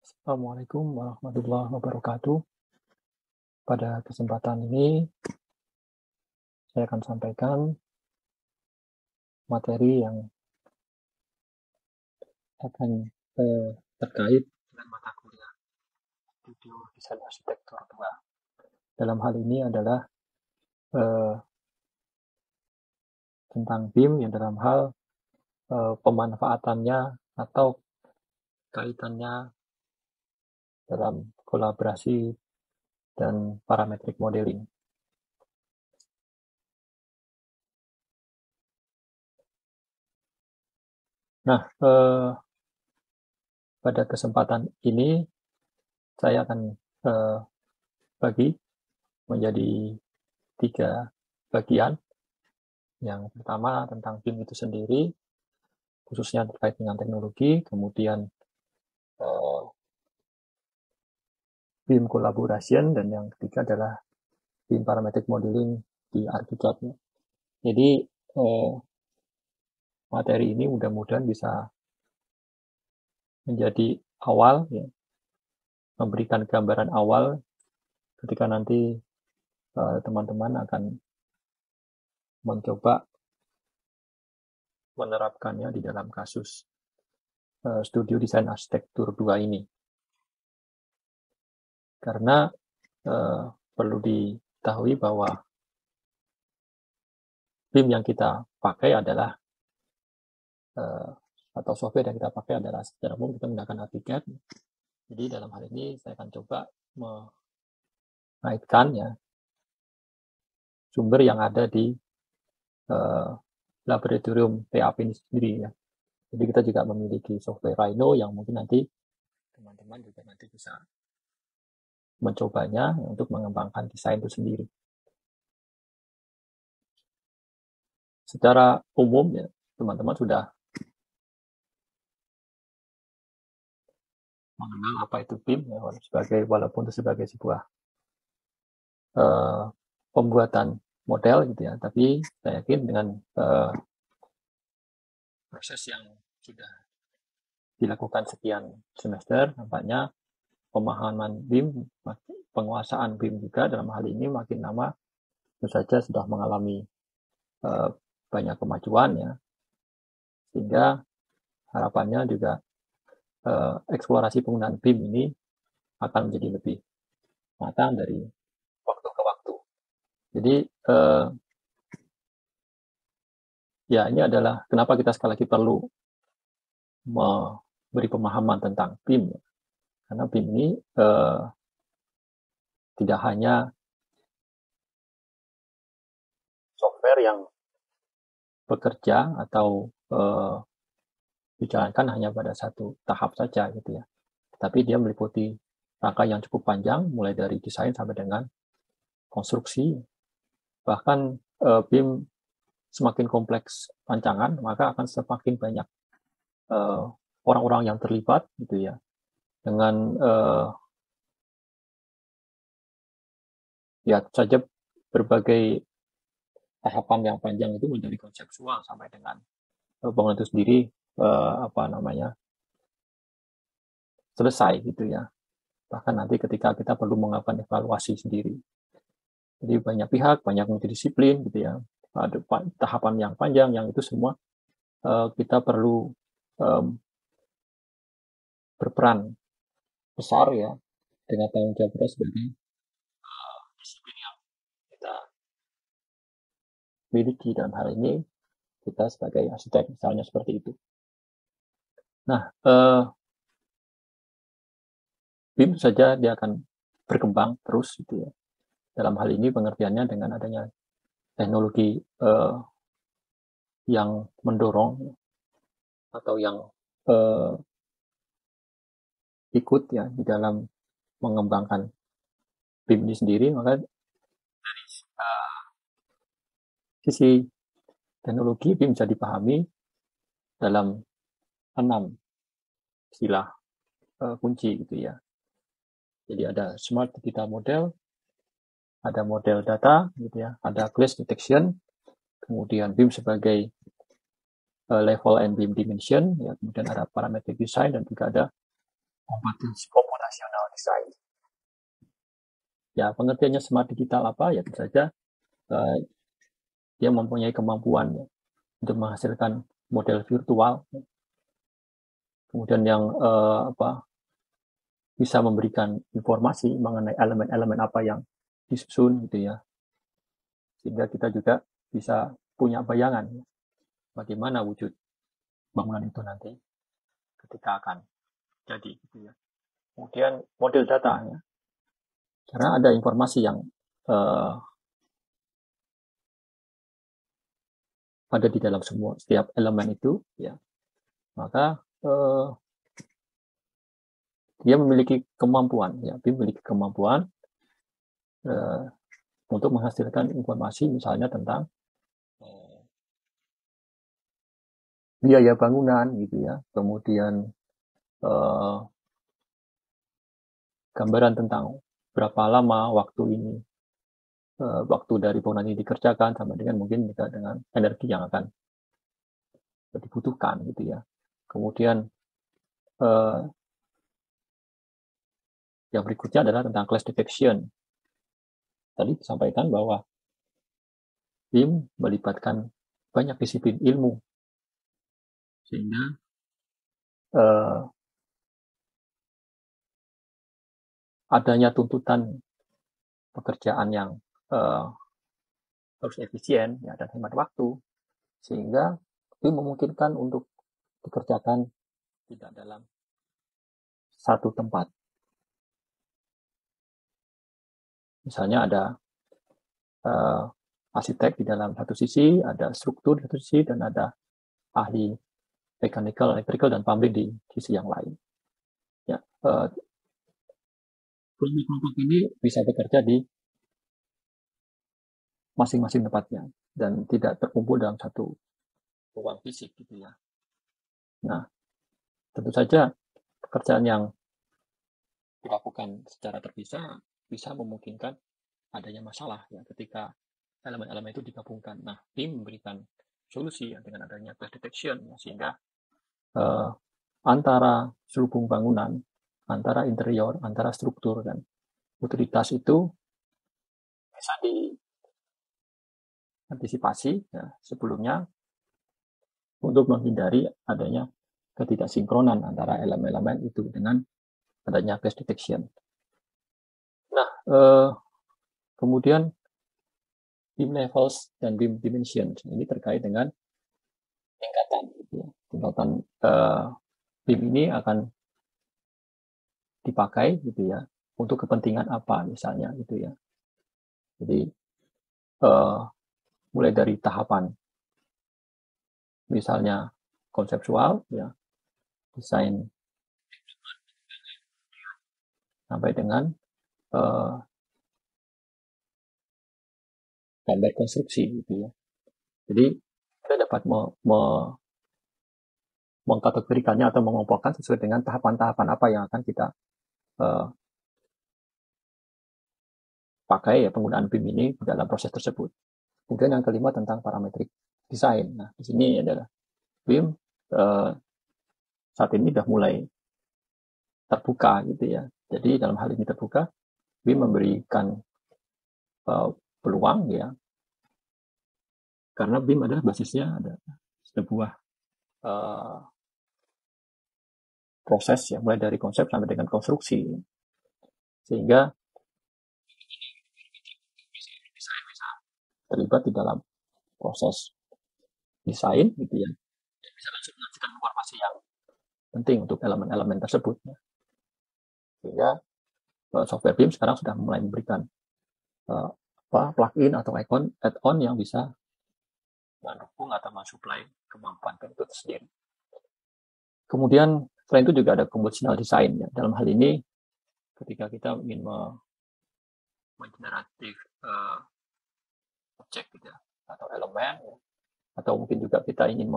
Assalamualaikum warahmatullahi wabarakatuh. Pada kesempatan ini, saya akan sampaikan materi yang akan terkait dengan mata kuliah Studio Desain Arsitektur 2. Dalam hal ini adalah tentang BIM yang dalam hal pemanfaatannya atau kaitannya dalam kolaborasi dan parametric modeling. Nah, pada kesempatan ini saya akan bagi menjadi 3 bagian. Yang pertama tentang BIM itu sendiri, khususnya terkait dengan teknologi, kemudian BIM collaboration, dan yang ketiga adalah BIM parametric modeling di ArchiCAD. Jadi materi ini mudah-mudahan bisa menjadi awal, ya, memberikan gambaran awal ketika nanti teman-teman akan mencoba menerapkannya di dalam kasus Studio Desain Arsitektur 2 ini. Karena perlu diketahui bahwa BIM yang kita pakai adalah atau software yang kita pakai adalah secara umum kita menggunakan ArchiCAD. Jadi dalam hal ini saya akan coba mengaitkan, ya, sumber yang ada di laboratorium TAP ini sendiri, ya. Jadi kita juga memiliki software Rhino yang mungkin nanti teman-teman juga nanti bisa mencobanya untuk mengembangkan desain itu sendiri. Secara umum, ya, teman-teman sudah mengenal apa itu BIM, ya, walaupun itu sebagai sebuah pembuatan model gitu, ya, tapi saya yakin dengan proses yang sudah dilakukan sekian semester, nampaknya pemahaman BIM, penguasaan BIM juga dalam hal ini makin lama tentu saja sudah mengalami banyak kemajuan, ya, sehingga harapannya juga eksplorasi penggunaan BIM ini akan menjadi lebih matang dari waktu ke waktu. Jadi ya, ini adalah kenapa kita sekali lagi perlu memberi pemahaman tentang BIM, karena BIM ini tidak hanya software yang bekerja atau dijalankan hanya pada satu tahap saja gitu, ya, tapi dia meliputi rangka yang cukup panjang, mulai dari desain sampai dengan konstruksi. Bahkan BIM semakin kompleks rancangan, maka akan semakin banyak orang-orang yang terlibat gitu, ya, dengan ya saja berbagai tahapan yang panjang itu menjadi konseptual sampai dengan bangunan itu sendiri selesai gitu, ya. Bahkan nanti ketika kita perlu melakukan evaluasi sendiri. Jadi banyak pihak, banyak multidisiplin gitu, ya. Ada tahapan yang panjang yang itu semua kita perlu berperan besar, ya, dengan tanggung jawab kita sebagai disiplin yang kita miliki, dalam hal ini kita sebagai arsitek misalnya seperti itu. Nah, BIM saja dia akan berkembang terus gitu, ya. Dalam hal ini pengertiannya dengan adanya teknologi yang mendorong atau yang ikut, ya, di dalam mengembangkan BIM ini sendiri, maka dari sisi teknologi BIM bisa dipahami dalam 6 istilah kunci gitu, ya. Jadi ada smart data model, ada model data gitu, ya, ada clash detection, kemudian BIM sebagai level and BIM dimension, ya, kemudian ada parametric design, dan juga ada computational design. Ya, pengertiannya smart digital apa? Ya, tentu saja dia mempunyai kemampuan ya, untuk menghasilkan model virtual, kemudian yang bisa memberikan informasi mengenai elemen-elemen apa yang disusun gitu ya, sehingga kita juga bisa punya bayangan bagaimana wujud bangunan itu nanti ketika akan jadi gitu ya. Kemudian model data ya, karena ada informasi yang ada di dalam setiap elemen itu ya, maka dia memiliki kemampuan ya, untuk menghasilkan informasi misalnya tentang biaya bangunan gitu ya, kemudian gambaran tentang berapa lama waktu dari bangunan ini dikerjakan, sama dengan mungkin juga dengan energi yang akan dibutuhkan gitu ya. Kemudian yang berikutnya adalah tentang class detection. Tadi disampaikan bahwa BIM melibatkan banyak disiplin ilmu, sehingga adanya tuntutan pekerjaan yang harus efisien ya, dan hemat waktu, sehingga BIM memungkinkan untuk dikerjakan tidak dalam satu tempat. Misalnya ada arsitek di dalam satu sisi, ada struktur di satu sisi, dan ada ahli mechanical, electrical, dan plumbing di sisi yang lain. Ya, kelompok ini bisa bekerja di masing-masing tempatnya dan tidak terkumpul dalam satu ruang fisik gitu ya. Nah, tentu saja pekerjaan yang dilakukan secara terpisah bisa memungkinkan adanya masalah ya ketika elemen-elemen itu digabungkan. Nah, BIM memberikan solusi ya, dengan adanya class detection ya, sehingga antara selubung bangunan, antara interior, antara struktur dan utilitas itu bisa diantisipasi ya, sebelumnya untuk menghindari adanya ketidaksinkronan antara elemen-elemen itu dengan adanya class detection. Nah, kemudian BIM levels dan BIM dimensions ini terkait dengan tingkatan. Gitu ya. Tingkatan BIM ini akan dipakai gitu ya untuk kepentingan apa misalnya gitu ya. Jadi mulai dari tahapan misalnya konseptual ya, desain, sampai dengan gambar konstruksi gitu ya. Jadi kita dapat mengkategorikannya atau mengelompokkan sesuai dengan tahapan-tahapan apa yang akan kita pakai ya penggunaan BIM ini dalam proses tersebut. Kemudian yang kelima tentang parametrik desain. Nah, di sini adalah BIM saat ini sudah mulai terbuka gitu ya. Jadi dalam hal ini terbuka, BIM memberikan peluang ya, karena BIM adalah basisnya ada sebuah proses ya, mulai dari konsep sampai dengan konstruksi, sehingga bisa terlibat di dalam proses desain gitu ya, dan bisa langsung menyajikan informasi yang penting untuk elemen-elemen tersebut ya. Sehingga software BIM sekarang sudah mulai memberikan plugin atau add-on yang bisa mendukung atau mensuplai kemampuan itu sendiri. Kemudian selain itu juga ada compositional design ya. Dalam hal ini ketika kita ingin mengeneratif objek gitu ya, atau elemen ya, atau mungkin juga kita ingin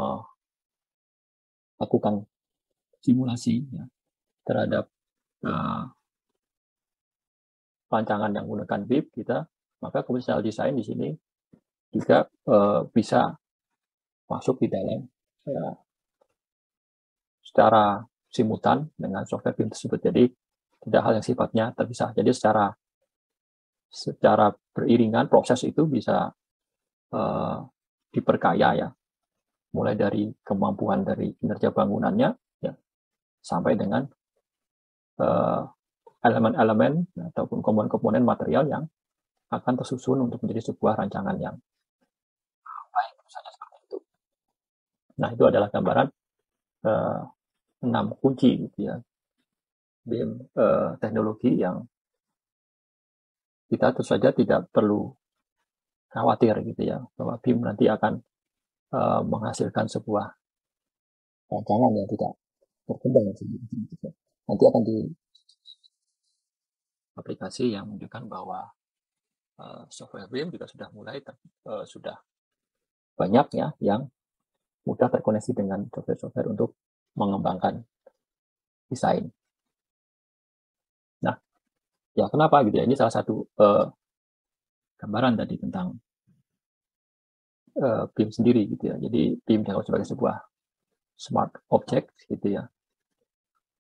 melakukan simulasi ya, terhadap rancangan yang menggunakan BIM kita, maka compositional design di sini juga bisa masuk di dalam secara simultan dengan software BIM tersebut. Jadi tidak hal yang sifatnya terpisah. Jadi secara beriringan proses itu bisa diperkaya ya, mulai dari kemampuan dari kinerja bangunannya ya, sampai dengan elemen-elemen ataupun komponen-komponen material yang akan tersusun untuk menjadi sebuah rancangan yang baik, misalnya seperti itu. Nah, itu adalah gambaran 6 kunci gitu ya, BIM teknologi yang kita tentu saja tidak perlu khawatir gitu ya, bahwa BIM nanti akan menghasilkan sebuah rancangan yang tidak berkembang sendiri. Nanti akan di aplikasi yang menunjukkan bahwa software BIM juga sudah mulai sudah banyak ya yang mudah terkoneksi dengan software-software untuk mengembangkan desain. Nah, ya kenapa gitu ya? Ini salah satu gambaran tadi tentang BIM sendiri gitu ya. Jadi BIM dianggap sebagai sebuah smart object gitu ya.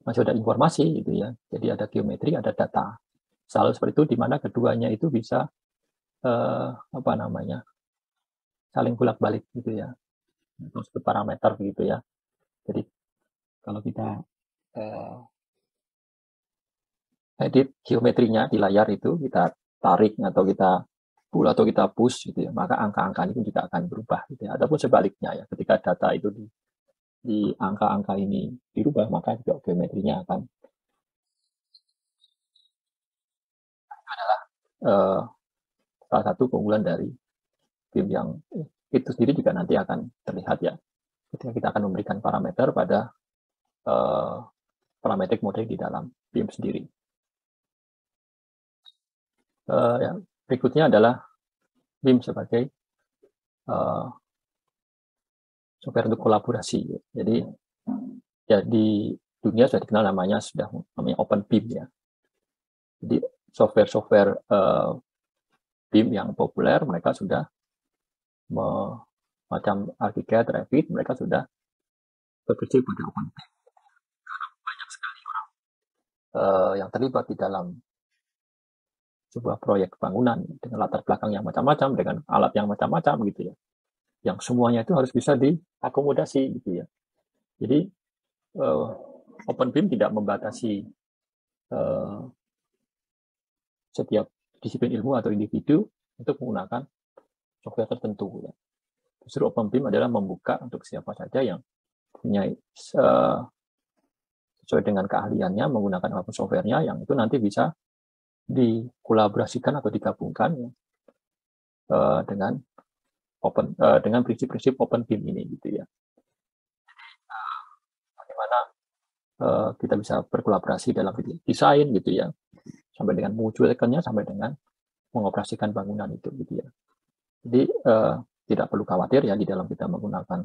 Masih ada informasi gitu ya. Jadi ada geometri, ada data. Selalu seperti itu, di mana keduanya itu bisa saling bolak-balik gitu ya, atau sebut parameter gitu ya. Jadi kalau kita edit geometrinya di layar itu, kita tarik atau kita pull atau kita push gitu ya, maka angka-angka ini juga akan berubah gitu ya. Ataupun sebaliknya ya, ketika data itu di angka-angka ini dirubah, maka juga geometrinya akan adalah salah satu keunggulan dari BIM yang itu sendiri juga nanti akan terlihat ya, ketika kita akan memberikan parameter pada parametric model di dalam BIM sendiri. Ya, berikutnya adalah BIM sebagai software untuk kolaborasi. Jadi ya di dunia sudah dikenal namanya Open BIM ya. Jadi software-software BIM yang populer mereka sudah macam ArchiCAD, Revit, mereka sudah bekerja pada Open BIM. Karena banyak sekali orang yang terlibat di dalam sebuah proyek bangunan dengan latar belakang yang macam-macam, dengan alat yang macam-macam gitu ya. Yang semuanya itu harus bisa diakomodasi gitu ya. Jadi Open BIM tidak membatasi setiap disiplin ilmu atau individu untuk menggunakan software tertentu. Ya. Justru Open BIM adalah membuka untuk siapa saja yang punya sesuai dengan keahliannya menggunakan apapun softwarenya, yang itu nanti bisa dikolaborasikan atau digabungkan ya, dengan prinsip-prinsip Open BIM ini gitu ya. Bagaimana kita bisa berkolaborasi dalam desain gitu ya, sampai dengan mewujudkannya, sampai dengan mengoperasikan bangunan itu gitu ya. Jadi tidak perlu khawatir ya di dalam kita menggunakan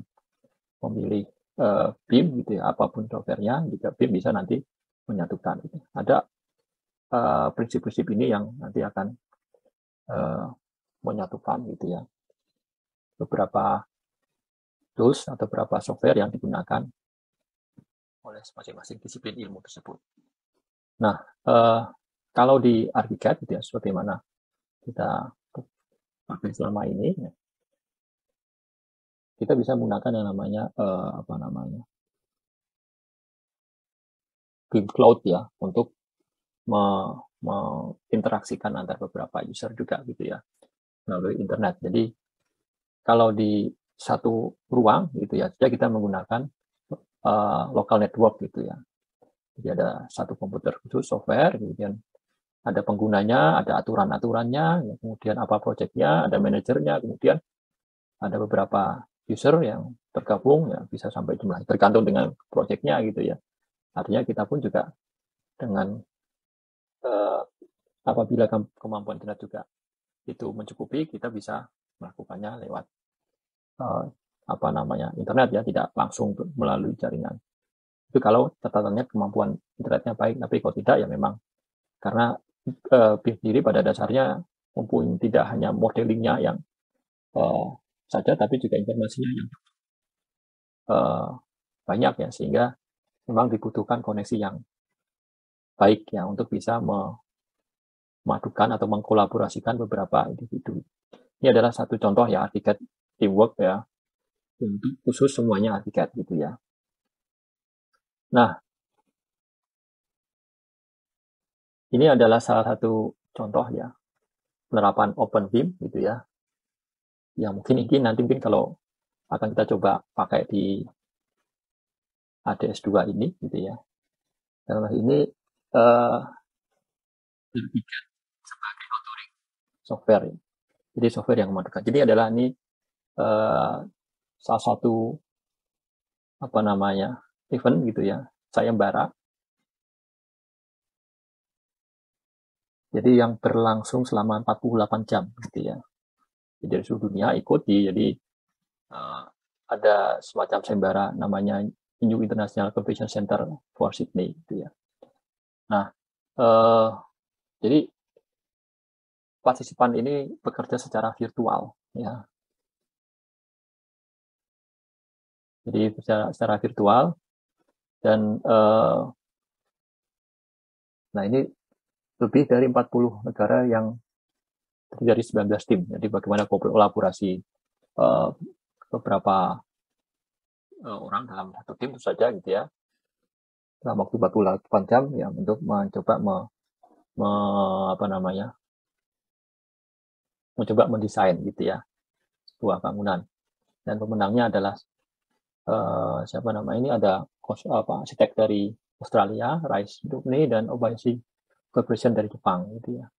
memilih BIM gitu ya, apapun softwarenya, juga BIM bisa nanti menyatukan. Gitu. Ada prinsip-prinsip ini yang nanti akan menyatukan gitu ya beberapa tools atau beberapa software yang digunakan oleh masing-masing disiplin ilmu tersebut. Nah, kalau di ArchiCAD gitu ya, seperti mana kita pakai selama ini, ya, kita bisa menggunakan yang namanya BIM Cloud ya, untuk menginteraksikan antar beberapa user juga gitu ya, melalui internet. Jadi kalau di satu ruang gitu ya, kita menggunakan local network gitu ya. Jadi ada satu komputer khusus software, kemudian ada penggunanya, ada aturan-aturannya, kemudian apa proyeknya, ada manajernya, kemudian ada beberapa user yang tergabung ya, bisa sampai jumlah tergantung dengan proyeknya gitu ya. Artinya kita pun juga dengan apabila kemampuan internet juga itu mencukupi, kita bisa melakukannya lewat internet ya, tidak langsung melalui jaringan. Itu kalau catatannya kemampuan internetnya baik, tapi kalau tidak ya memang karena BIM sendiri pada dasarnya mempunyai tidak hanya modelingnya yang saja, tapi juga informasinya yang banyak ya, sehingga memang dibutuhkan koneksi yang baik ya untuk bisa memadukan atau mengkolaborasikan beberapa individu. Ini adalah satu contoh ya arsitek teamwork ya, untuk khusus semuanya arsitek gitu ya. Nah, ini adalah salah satu contoh ya penerapan Open BIM gitu ya. Ya mungkin ini nanti kalau akan kita coba pakai di ADS2 ini gitu ya. Dalam hal ini sebagai authoring software. Jadi software yang memadukan. Jadi adalah ini salah satu event gitu ya, sayembara. Jadi yang berlangsung selama 48 jam gitu ya. Jadi dari seluruh dunia ikut jadi ada semacam sayembara namanya New International Convention Center for Sydney gitu ya. Nah, jadi partisipan ini bekerja secara virtual ya. Jadi secara virtual dan nah ini lebih dari 40 negara yang terdiri dari 19 tim. Jadi bagaimana kolaborasi beberapa orang dalam satu tim itu saja gitu ya. Dalam waktu 48 jam ya untuk mencoba mencoba mendesain gitu ya sebuah bangunan. Dan pemenangnya adalah ini ada arsitek dari Australia, Rise Dubney, dan Obayashi Corporation dari Jepang gitu ya.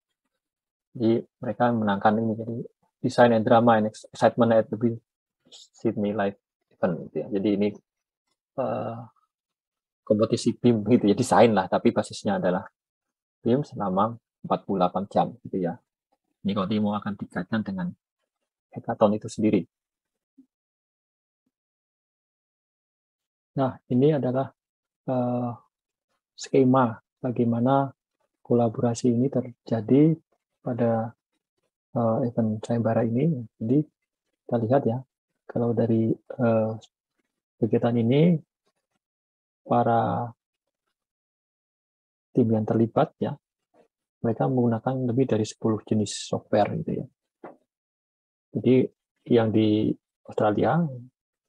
Jadi mereka menangkan ini jadi design and drama and excitement at the Sydney Live Event gitu ya. Jadi ini kompetisi BIM gitu ya, desain lah, tapi basisnya adalah BIM selama 48 jam gitu ya. Ini kalau mau akan dikaitkan dengan hackathon itu sendiri. Nah, ini adalah skema bagaimana kolaborasi ini terjadi pada event sayembara ini. Jadi kita lihat ya, kalau dari kegiatan ini para tim yang terlibat ya, mereka menggunakan lebih dari 10 jenis software gitu ya. Jadi yang di Australia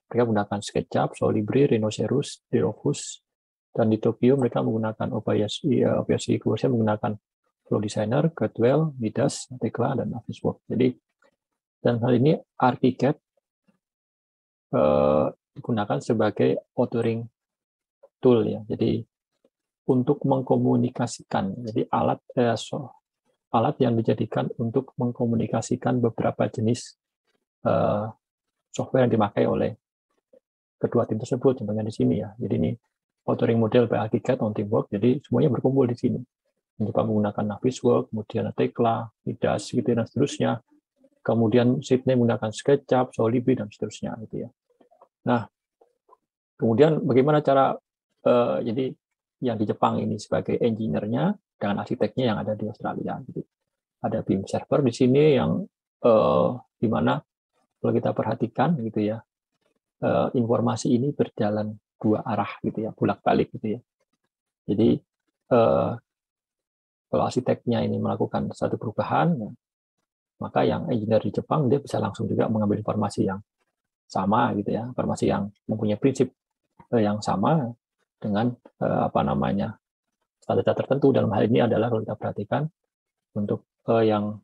mereka menggunakan SketchUp, Solibri, Rhinoceros, Dropbox, dan di Tokyo mereka menggunakan Obayashi Kuroshima menggunakan Flow Designer, Cutwell, Midas, Tekla, dan Navisworks. Jadi dan hal ini ArchiCAD digunakan sebagai authoring tool ya. Jadi untuk mengkomunikasikan, jadi alat yang dijadikan untuk mengkomunikasikan beberapa jenis software yang dipakai oleh kedua tim tersebut. Contohnya di sini ya. Jadi ini authoring model by ArchiCAD on Teamwork. Jadi semuanya berkumpul di sini. Mencoba menggunakan Navisworks, kemudian Tekla, Midas, gitu dan seterusnya. Kemudian Sydney menggunakan SketchUp, Solibri dan seterusnya gitu ya. Nah, kemudian bagaimana cara jadi yang di Jepang ini sebagai engineer-nya dengan arsiteknya yang ada di Australia. Jadi ada BIM server di sini yang di mana kalau kita perhatikan gitu ya, informasi ini berjalan dua arah gitu ya, bolak-balik gitu ya. Jadi kalau arsiteknya ini melakukan satu perubahan, ya, maka yang engineer di Jepang dia bisa langsung juga mengambil informasi yang sama gitu ya, informasi yang mempunyai prinsip yang sama dengan standar tertentu. Dalam hal ini adalah kalau kita perhatikan untuk yang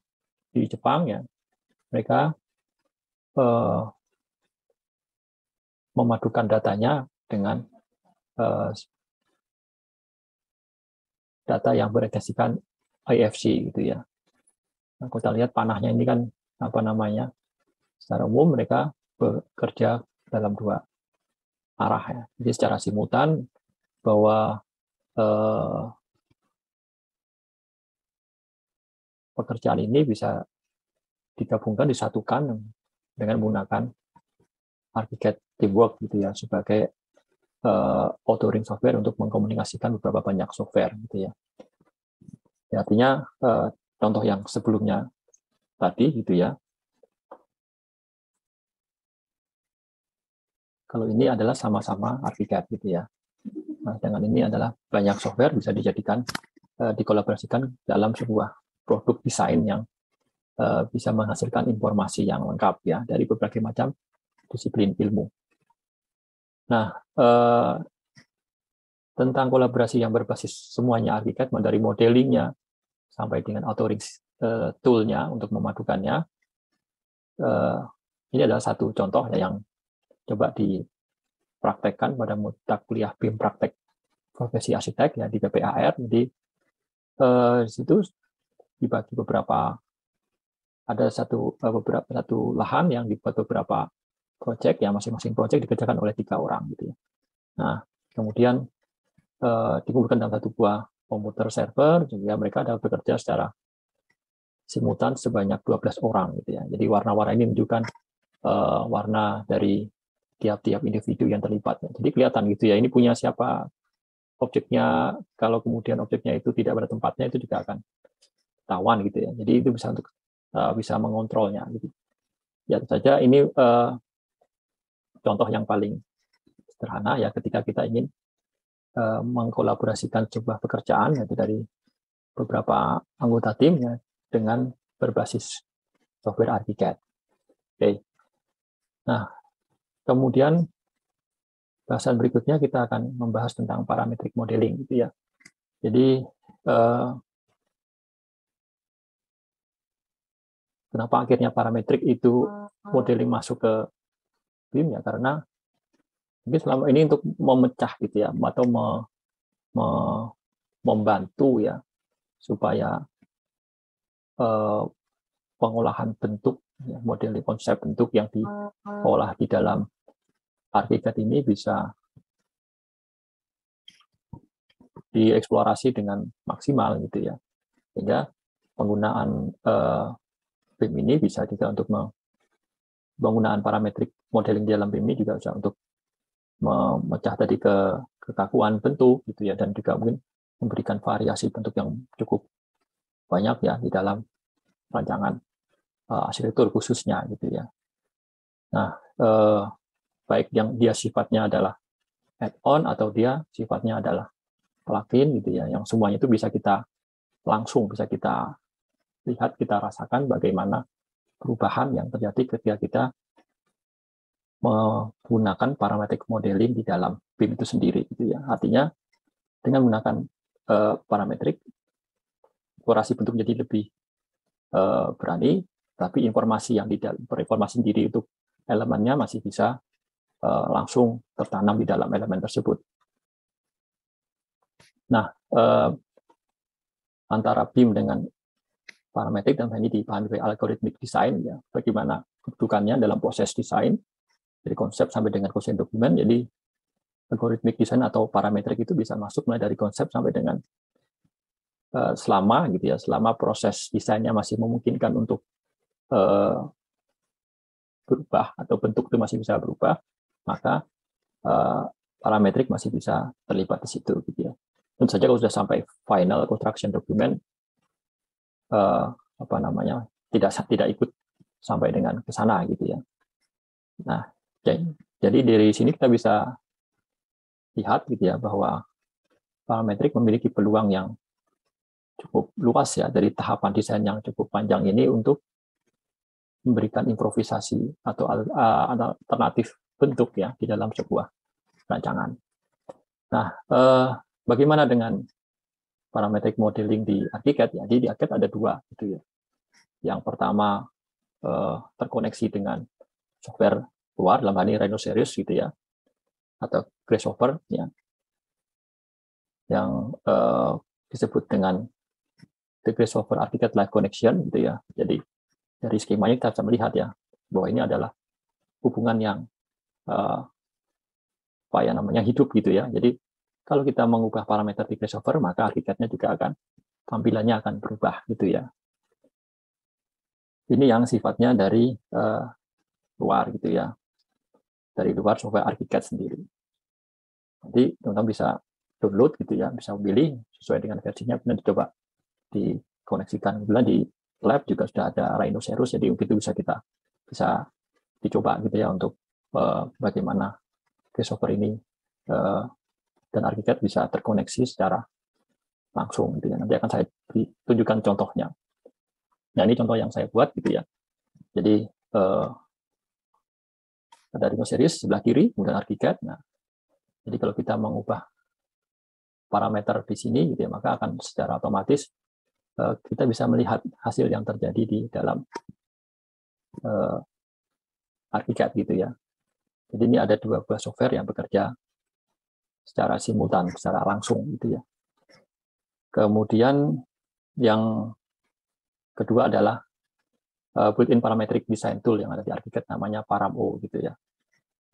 di Jepang ya, mereka memadukan datanya dengan data yang berdasarkan IFC gitu ya. Nah, kita lihat panahnya ini kan secara umum mereka bekerja dalam dua arah ya. Jadi secara simultan bahwa pekerjaan ini bisa digabungkan, disatukan dengan menggunakan ArchiCAD Teamwork gitu ya sebagai authoring software untuk mengkomunikasikan beberapa banyak software gitu ya. Ya artinya contoh yang sebelumnya tadi gitu ya. Kalau ini adalah sama-sama ArchiCAD gitu ya. Nah, dengan ini adalah banyak software bisa dijadikan dikolaborasikan dalam sebuah produk desain yang bisa menghasilkan informasi yang lengkap ya dari berbagai macam disiplin ilmu. Nah, tentang kolaborasi yang berbasis semuanya ArchiCAD, dari modelingnya sampai dengan authoring tool-nya untuk memadukannya, ini adalah satu contoh yang coba dipraktekkan pada mata kuliah BIM praktek profesi arsitek ya di PPAR. Jadi di situ dibagi beberapa, ada satu lahan yang dibuat beberapa proyek, ya masing-masing proyek dikerjakan oleh 3 orang gitu ya. Nah, kemudian dikumpulkan dalam satu buah komputer server, sehingga mereka dapat bekerja secara simultan sebanyak 12 orang gitu ya. Jadi warna-warna ini menunjukkan warna dari tiap-tiap individu yang terlibat. Jadi kelihatan gitu ya, ini punya siapa objeknya. Kalau kemudian objeknya itu tidak pada tempatnya, itu juga akan ketahuan gitu ya. Jadi itu bisa untuk bisa mengontrolnya gitu. Ya saja ini contoh yang paling sederhana ya, ketika kita ingin mengkolaborasikan sebuah pekerjaan yaitu dari beberapa anggota tim ya, dengan berbasis software ArchiCAD. Oke. Nah, kemudian bahasan berikutnya kita akan membahas tentang parametric modeling gitu ya. Jadi kenapa akhirnya parametrik itu modeling masuk ke BIM ya, karena mungkin selama ini untuk memecah gitu ya, atau membantu ya supaya pengolahan bentuk ya, modeling konsep bentuk yang diolah di dalam ArchiCAD ini bisa dieksplorasi dengan maksimal gitu ya, sehingga penggunaan BIM ini bisa juga untuk penggunaan parametrik modeling di dalam BIM ini juga bisa untuk memecah tadi kekakuan bentuk gitu ya, dan juga mungkin memberikan variasi bentuk yang cukup banyak ya di dalam rancangan arsitektur khususnya gitu ya. Nah, baik yang dia sifatnya adalah add-on atau dia sifatnya adalah plugin gitu ya, yang semuanya itu bisa kita langsung bisa kita lihat, kita rasakan bagaimana perubahan yang terjadi ketika kita menggunakan parametric modeling di dalam BIM itu sendiri gitu ya. Artinya dengan menggunakan parametrik, eksplorasi bentuk jadi lebih berani, tapi informasi yang di dalam informasi sendiri itu elemennya masih bisa langsung tertanam di dalam elemen tersebut. Nah, antara BIM dengan parametrik dan ini dipahami sebagai algorithmic design ya, bagaimana kedudukannya dalam proses desain dari konsep sampai dengan konsep dokumen. Jadi algorithmic design atau parametrik itu bisa masuk mulai dari konsep sampai dengan selama gitu ya, selama proses desainnya masih memungkinkan untuk berubah atau bentuk itu masih bisa berubah, maka parametrik masih bisa terlibat di situ gitu ya. Tentu saja kalau sudah sampai final construction document, tidak ikut sampai dengan ke sana gitu ya. Nah, jadi dari sini kita bisa lihat gitu ya, bahwa parametrik memiliki peluang yang cukup luas ya, dari tahapan desain yang cukup panjang ini untuk memberikan improvisasi atau alternatif bentuk ya di dalam sebuah rancangan. Nah, bagaimana dengan parametric modeling di ArchiCAD ya? Jadi di ArchiCAD ada 2 gitu ya. Yang pertama terkoneksi dengan software luar, dalam hal ini Rhinoceros gitu ya, atau Grasshopper ya, yang disebut dengan the Grasshopper ArchiCAD Live Connection gitu ya. Jadi dari skemanya kita bisa melihat ya, bahwa ini adalah hubungan yang hidup gitu ya. Jadi kalau kita mengubah parameter di Grasshopper, maka ArchiCAD-nya juga tampilannya akan berubah gitu ya. Ini yang sifatnya dari luar gitu ya, dari luar software ArchiCAD sendiri. Nanti teman-teman bisa download gitu ya, bisa pilih sesuai dengan versinya, kemudian dicoba dikoneksikan. Kemudian di lab juga sudah ada Rhinoceros, jadi itu bisa dicoba gitu ya, untuk bagaimana Grasshopper ini dan ArchiCAD bisa terkoneksi secara langsung gitu ya. Nanti akan saya tunjukkan contohnya. Nah, ini contoh yang saya buat gitu ya. Jadi ada Rhino series sebelah kiri, kemudian ArchiCAD. Nah, jadi kalau kita mengubah parameter di sini gitu ya, maka akan secara otomatis kita bisa melihat hasil yang terjadi di dalam ArchiCAD gitu ya. Jadi ini ada dua buah software yang bekerja secara simultan, secara langsung gitu ya. Kemudian yang kedua adalah built-in parametric design tool yang ada di ArchiCAD, namanya ParamO gitu ya.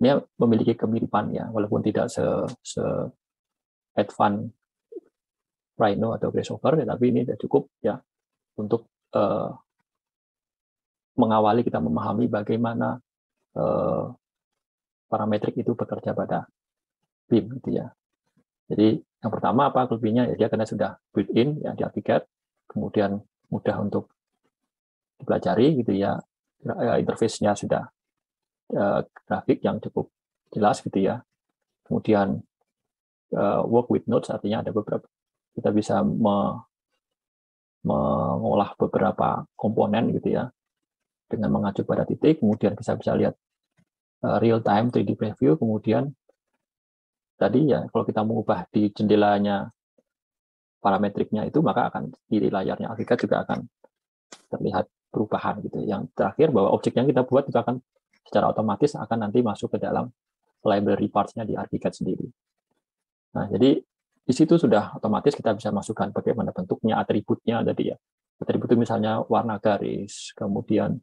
Ini memiliki kemiripan ya, walaupun tidak se advance Rhino atau Grasshopper, tapi ini sudah cukup ya untuk mengawali kita memahami bagaimana parametrik itu bekerja pada BIM gitu ya. Jadi yang pertama apa kelebihannya ya, dia karena sudah built-in ya di ArchiCAD, kemudian mudah untuk dipelajari gitu ya, interface-nya sudah grafik yang cukup jelas gitu ya. Kemudian work with nodes, artinya ada beberapa, kita bisa mengolah beberapa komponen gitu ya dengan mengacu pada titik, kemudian kita bisa lihat real time 3D preview, kemudian tadi ya kalau kita mengubah di jendelanya parametriknya itu, maka akan di layarnya ArchiCAD juga akan terlihat perubahan gitu. Yang terakhir bahwa objek yang kita buat itu akan secara otomatis akan nanti masuk ke dalam library parts-nya di ArchiCAD sendiri. Nah, jadi di situ sudah otomatis kita bisa masukkan bagaimana bentuknya, atributnya tadi ya. Atribut itu misalnya warna garis, kemudian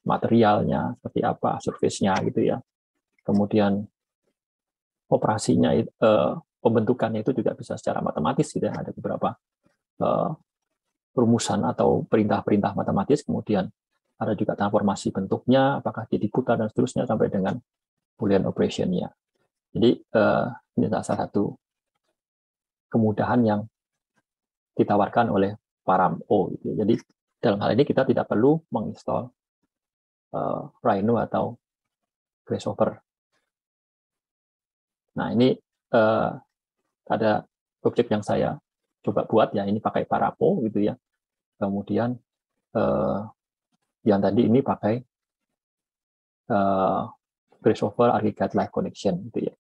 materialnya seperti apa, surface-nya gitu ya. Kemudian operasinya, pembentukannya itu juga bisa secara matematis gitu ya. Ada beberapa rumusan atau perintah-perintah matematis, kemudian ada juga transformasi bentuknya, apakah dia diputar dan seterusnya sampai dengan Boolean operation-nya. Jadi ini salah satu kemudahan yang ditawarkan oleh ParamO. Gitu. Jadi dalam hal ini kita tidak perlu menginstal Rhino atau Grasshopper. Nah, ini ada objek yang saya coba buat ya, ini pakai ParamO gitu ya. Kemudian yang tadi ini pakai Grasshopper ArchiCAD Live Connection gitu ya.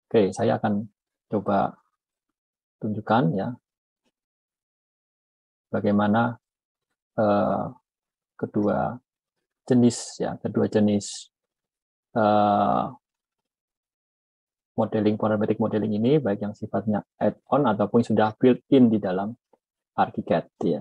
Oke, saya akan coba tunjukkan ya bagaimana kedua jenis modeling parametric modeling ini, baik yang sifatnya add-on ataupun sudah built-in di dalam ArchiCAD ya.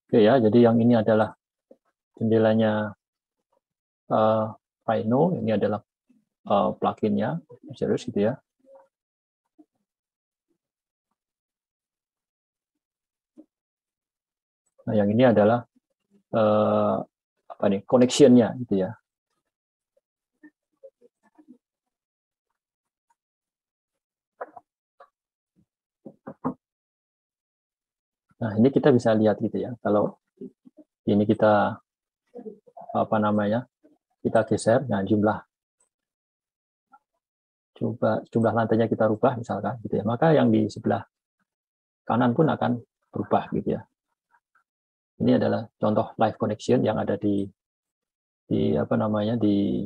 Oke ya, jadi yang ini adalah jendelanya Rhino, ini adalah plugin-nya, serius gitu ya. Nah, yang ini adalah apa nih, connection-nya gitu ya. Nah, ini kita bisa lihat gitu ya. Kalau ini kita apa namanya? Kita geser, nah jumlah lantainya kita rubah misalkan gitu ya. Maka yang di sebelah kanan pun akan berubah gitu ya. Ini adalah contoh live connection yang ada di apa namanya di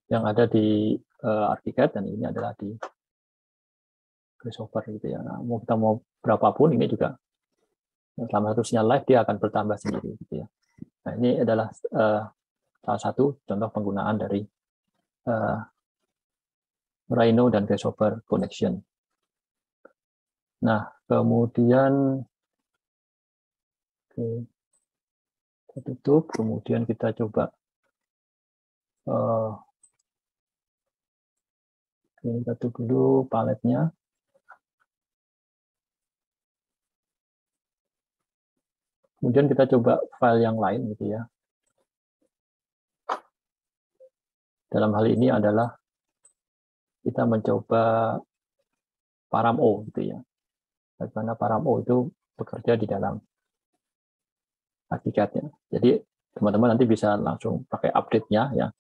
yang ada di ArchiCAD, dan ini adalah di Grasshopper gitu ya. Nah, kita mau berapapun ini juga selama satu sinyal live dia akan bertambah sendiri gitu ya. Nah, ini adalah salah satu contoh penggunaan dari Rhino dan Grasshopper connection. Nah, kemudian kita tutup, kemudian kita coba kita tutup dulu paletnya. Kemudian kita coba file yang lain gitu ya. Dalam hal ini adalah kita mencoba Param-O gitu ya. Bagaimana Param-O itu bekerja di dalam ArchiCAD-nya. Jadi teman-teman nanti bisa langsung pakai update-nya ya.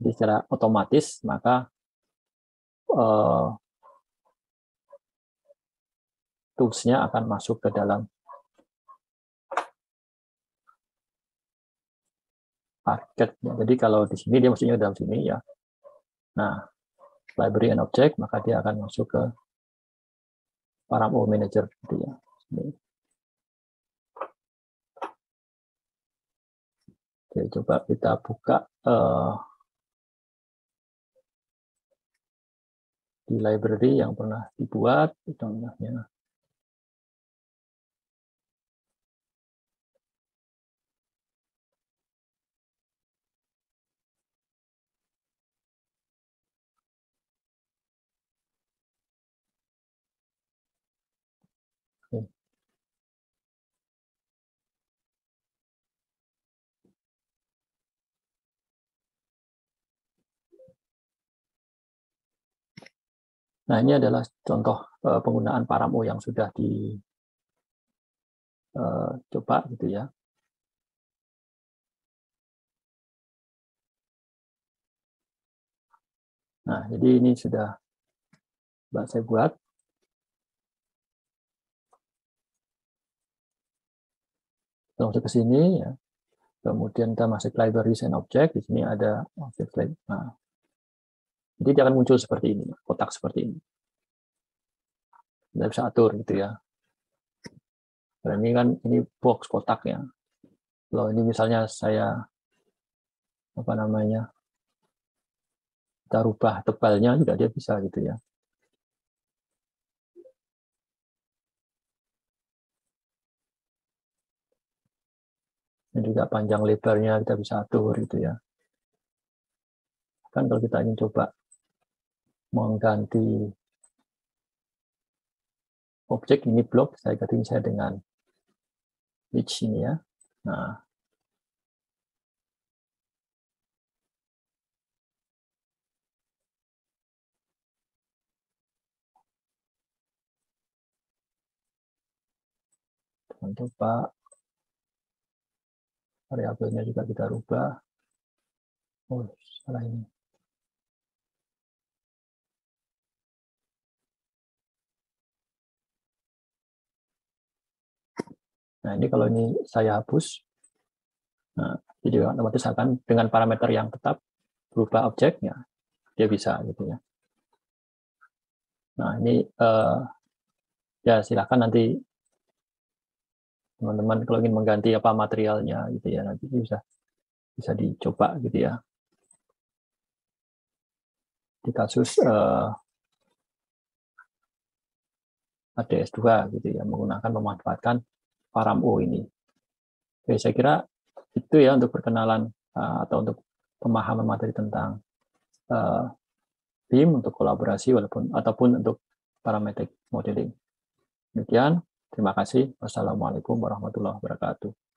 Jadi secara otomatis maka tools-nya akan masuk ke dalam ArchiCAD. Jadi kalau di sini dia maksudnya dalam sini ya. Nah, library and object, maka dia akan masuk ke Param-O Manager gitu ya. Oke, coba kita buka di library yang pernah dibuat, contohnya. Oke. Nah, ini adalah contoh penggunaan Param-O yang sudah dicoba gitu ya. Nah, jadi ini sudah saya buat. Kita masuk ke sini ya. Kemudian kita masuk libraries and object. Di sini ada object lab. Nah, jadi dia akan muncul seperti ini, kotak seperti ini. Kita bisa atur gitu ya. Dan ini kan ini box kotak ya. Kalau ini misalnya saya apa namanya, kita rubah tebalnya juga dia bisa gitu ya. Dan juga panjang lebarnya kita bisa atur gitu ya. Kan kalau kita ingin coba mengganti objek ini blok, saya ganti saya dengan which ini ya. Nah, coba variabelnya juga kita rubah. Oh, salah ini. Nah, ini kalau ini saya hapus, nah, jadi otomatis akan dengan parameter yang tetap berubah objeknya, dia bisa gitu ya. Nah, ini ya silakan nanti teman-teman kalau ingin mengganti apa materialnya gitu ya, nanti bisa dicoba gitu ya. Di kasus ADS2 gitu ya, menggunakan memanfaatkan Param-O ini. Oke, saya kira itu ya untuk perkenalan atau untuk pemahaman materi tentang BIM untuk kolaborasi ataupun untuk parametric modeling. Demikian, terima kasih. Wassalamualaikum warahmatullahi wabarakatuh.